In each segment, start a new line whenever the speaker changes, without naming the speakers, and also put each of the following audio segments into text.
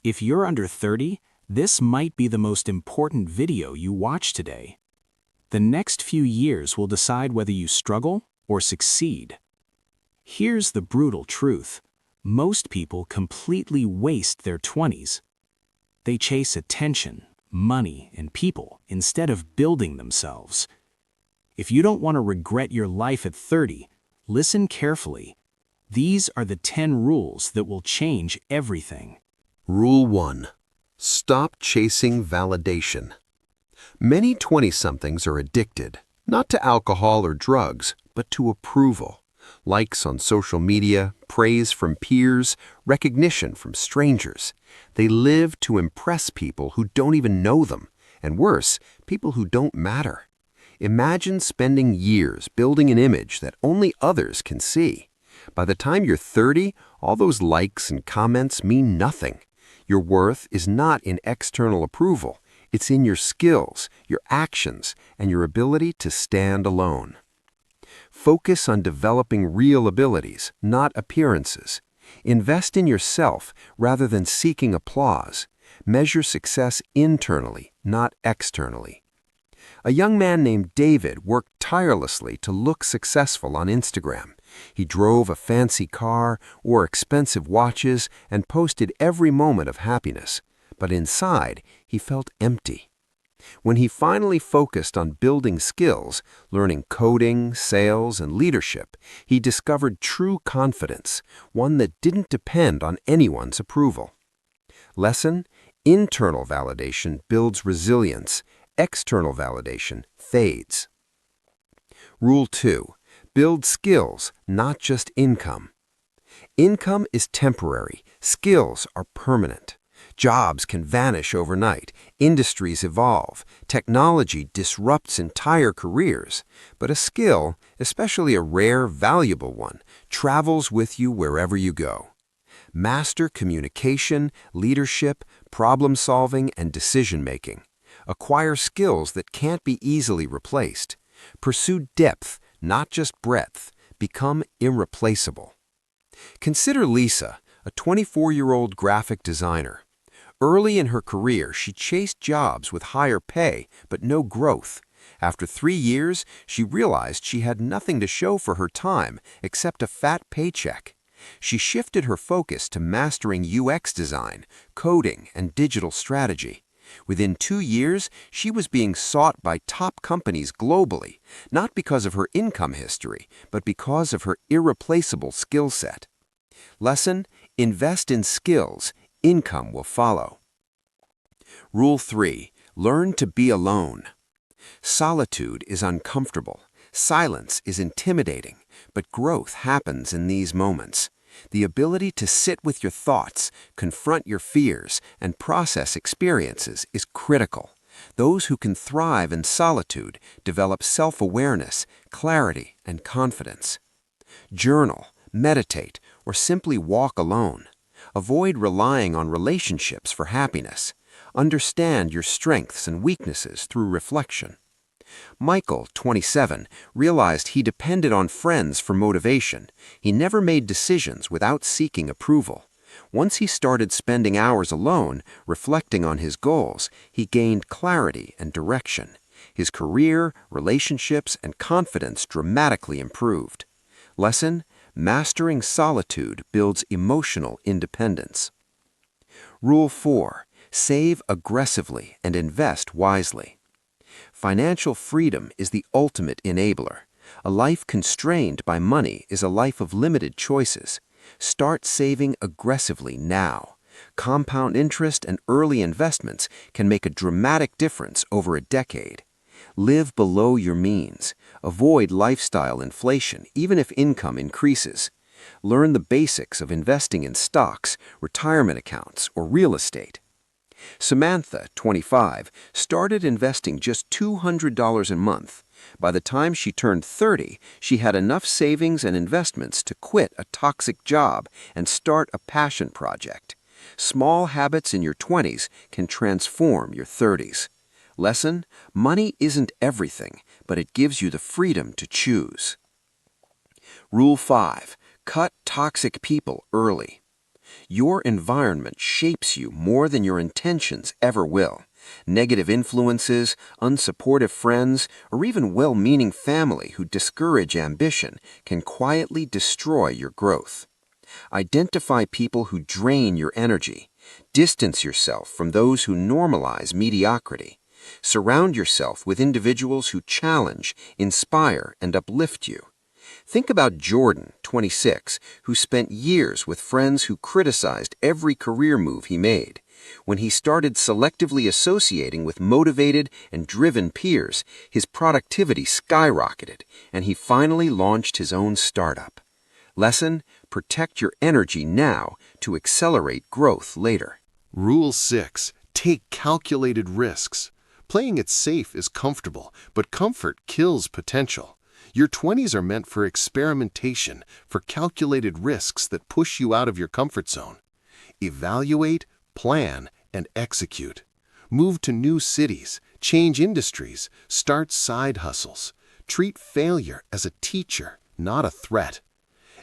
If you're under 30, this might be the most important video you watch today. The next few years will decide whether you struggle or succeed. Here's the brutal truth. Most people completely waste their 20s. They chase attention, money, and people instead of building themselves. If you don't want to regret your life at 30, listen carefully. These are the 10 rules that will change everything.
Rule 1. Stop chasing validation. Many 20-somethings are addicted, not to alcohol or drugs, but to approval. Likes on social media, praise from peers, recognition from strangers. They live to impress people who don't even know them, and worse, people who don't matter. Imagine spending years building an image that only others can see. By the time you're 30, all those likes and comments mean nothing. Your worth is not in external approval. It's in your skills, your actions, and your ability to stand alone. Focus on developing real abilities, not appearances. Invest in yourself rather than seeking applause. Measure success internally, not externally. A young man named David worked tirelessly to look successful on Instagram. He drove a fancy car, wore expensive watches, and posted every moment of happiness. But inside, he felt empty. When he finally focused on building skills, learning coding, sales, and leadership, he discovered true confidence, one that didn't depend on anyone's approval. Lesson: internal validation builds resilience. External validation fades. Rule 2. Build skills, not just income. Income is temporary. Skills are permanent. Jobs can vanish overnight. Industries evolve. Technology disrupts entire careers. But a skill, especially a rare, valuable one, travels with you wherever you go. Master communication, leadership, problem-solving, and decision-making. Acquire skills that can't be easily replaced. Pursue depth, not just breadth. Become irreplaceable. Consider Lisa, a 24-year-old graphic designer. Early in her career, she chased jobs with higher pay, but no growth. After 3 years, she realized she had nothing to show for her time except a fat paycheck. She shifted her focus to mastering UX design, coding, and digital strategy. Within 2 years, she was being sought by top companies globally, not because of her income history, but because of her irreplaceable skill set. Lesson: invest in skills, income will follow. Rule 3. Learn to be alone. Solitude is uncomfortable. Silence is intimidating, but growth happens in these moments. The ability to sit with your thoughts, confront your fears, and process experiences is critical. Those who can thrive in solitude develop self-awareness, clarity, and confidence. Journal, meditate, or simply walk alone. Avoid relying on relationships for happiness. Understand your strengths and weaknesses through reflection. Michael, 27, realized he depended on friends for motivation. He never made decisions without seeking approval. Once he started spending hours alone, reflecting on his goals, he gained clarity and direction. His career, relationships, and confidence dramatically improved. Lesson: mastering solitude builds emotional independence. Rule 4. Save aggressively and invest wisely. Financial freedom is the ultimate enabler. A life constrained by money is a life of limited choices. Start saving aggressively now. Compound interest and early investments can make a dramatic difference over a decade. Live below your means. Avoid lifestyle inflation, even if income increases. Learn the basics of investing in stocks, retirement accounts, or real estate. Samantha, 25, started investing just $200 a month. By the time she turned 30, she had enough savings and investments to quit a toxic job and start a passion project. Small habits in your 20s can transform your 30s. Lesson: money isn't everything, but it gives you the freedom to choose. Rule 5. Cut toxic people early.
Your environment shapes you more than your intentions ever will. Negative influences, unsupportive friends, or even well-meaning family who discourage ambition can quietly destroy your growth. Identify people who drain your energy. Distance yourself from those who normalize mediocrity. Surround yourself with individuals who challenge, inspire, and uplift you. Think about Jordan, 26, who spent years with friends who criticized every career move he made. When he started selectively associating with motivated and driven peers, his productivity skyrocketed, and he finally launched his own startup. Lesson: protect your energy now to accelerate growth later.
Rule 6. Take calculated risks. Playing it safe is comfortable, but comfort kills potential. Your 20s are meant for experimentation, for calculated risks that push you out of your comfort zone. Evaluate, plan, and execute. Move to new cities, change industries, start side hustles. Treat failure as a teacher, not a threat.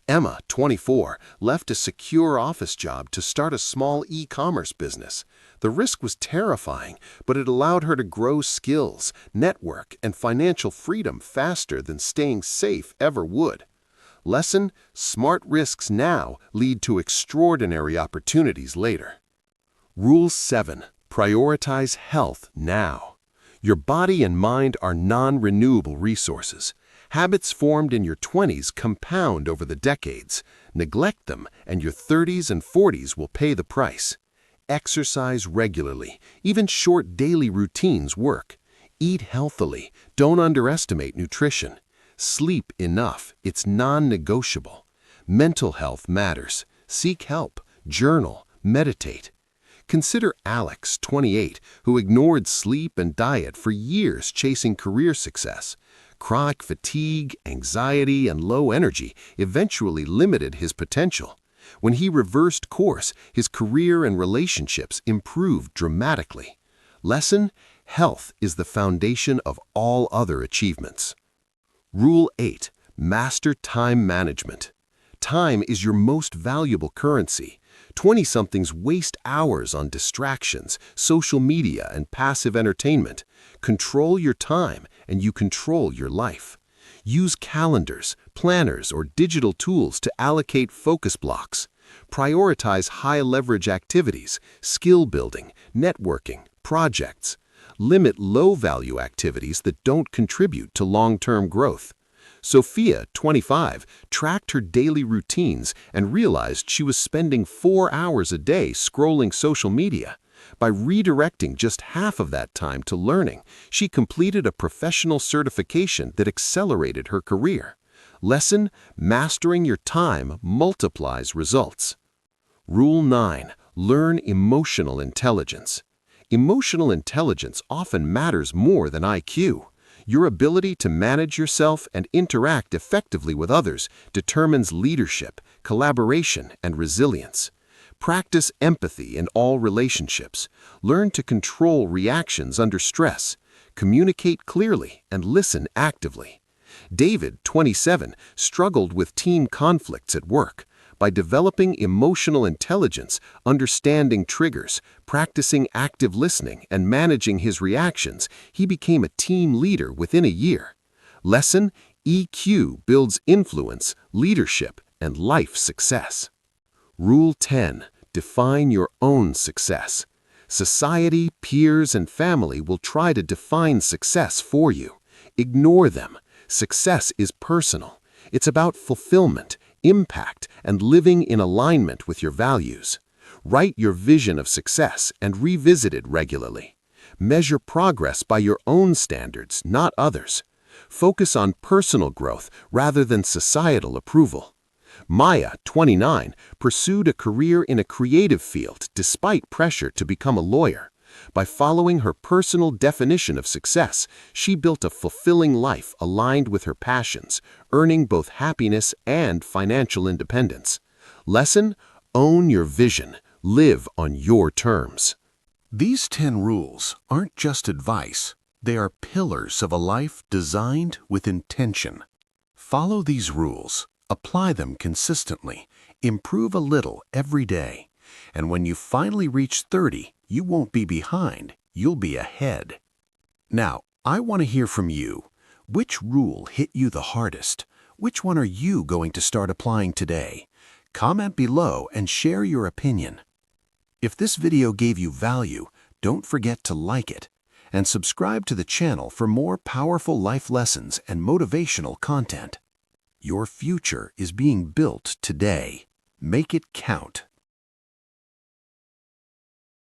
Emma, 24, left a secure office job to start a small e-commerce business. The risk was terrifying, but it allowed her to grow skills, network, and financial freedom faster than staying safe ever would. Lesson: smart risks now lead to extraordinary opportunities later. Rule 7. Prioritize health now. Your body and mind are non-renewable resources. Habits formed in your 20s compound over the decades. Neglect them, and your 30s and 40s will pay the price. Exercise regularly. Even short daily routines work. Eat healthily. Don't underestimate nutrition. Sleep enough. It's non-negotiable. Mental health matters. Seek help. Journal. Meditate. Consider Alex, 28, who ignored sleep and diet for years chasing career success. Chronic fatigue, anxiety, and low energy eventually limited his potential. When he reversed course, his career and relationships improved dramatically. Lesson: health is the foundation of all other achievements. Rule 8. Master time management. Time is your most valuable currency. 20-somethings waste hours on distractions, social media, and passive entertainment. Control your time, and you control your life. Use calendars, planners, or digital tools to allocate focus blocks. Prioritize high-leverage activities, skill building, networking, projects. Limit low-value activities that don't contribute to long-term growth. Sophia, 25, tracked her daily routines and realized she was spending 4 hours a day scrolling social media. By redirecting just half of that time to learning, she completed a professional certification that accelerated her career. Lesson: mastering your time multiplies results. Rule 9. Learn emotional intelligence. Emotional intelligence often matters more than IQ. Your ability to manage yourself and interact effectively with others determines leadership, collaboration, and resilience. Practice empathy in all relationships. Learn to control reactions under stress. Communicate clearly and listen actively. David, 27, struggled with team conflicts at work. By developing emotional intelligence, understanding triggers, practicing active listening, and managing his reactions, he became a team leader within a year. Lesson: EQ builds influence, leadership, and life success. Rule 10. Define your own success. Society, peers, and family will try to define success for you. Ignore them. Success is personal. It's about fulfillment, impact, and living in alignment with your values. Write your vision of success and revisit it regularly. Measure progress by your own standards, not others. Focus on personal growth rather than societal approval. Maya, 29, pursued a career in a creative field despite pressure to become a lawyer. By following her personal definition of success, she built a fulfilling life aligned with her passions, earning both happiness and financial independence. Lesson: own your vision. Live on your terms.
These 10 rules aren't just advice. They are pillars of a life designed with intention. Follow these rules, apply them consistently, Improve a little every day. And when you finally reach 30, you won't be behind, you'll be ahead. Now, I want to hear from you. Which rule hit you the hardest? Which one are you going to start applying today? Comment below and share your opinion. If this video gave you value, don't forget to like it and subscribe to the channel for more powerful life lessons and motivational content. Your future is being built today. Make it count.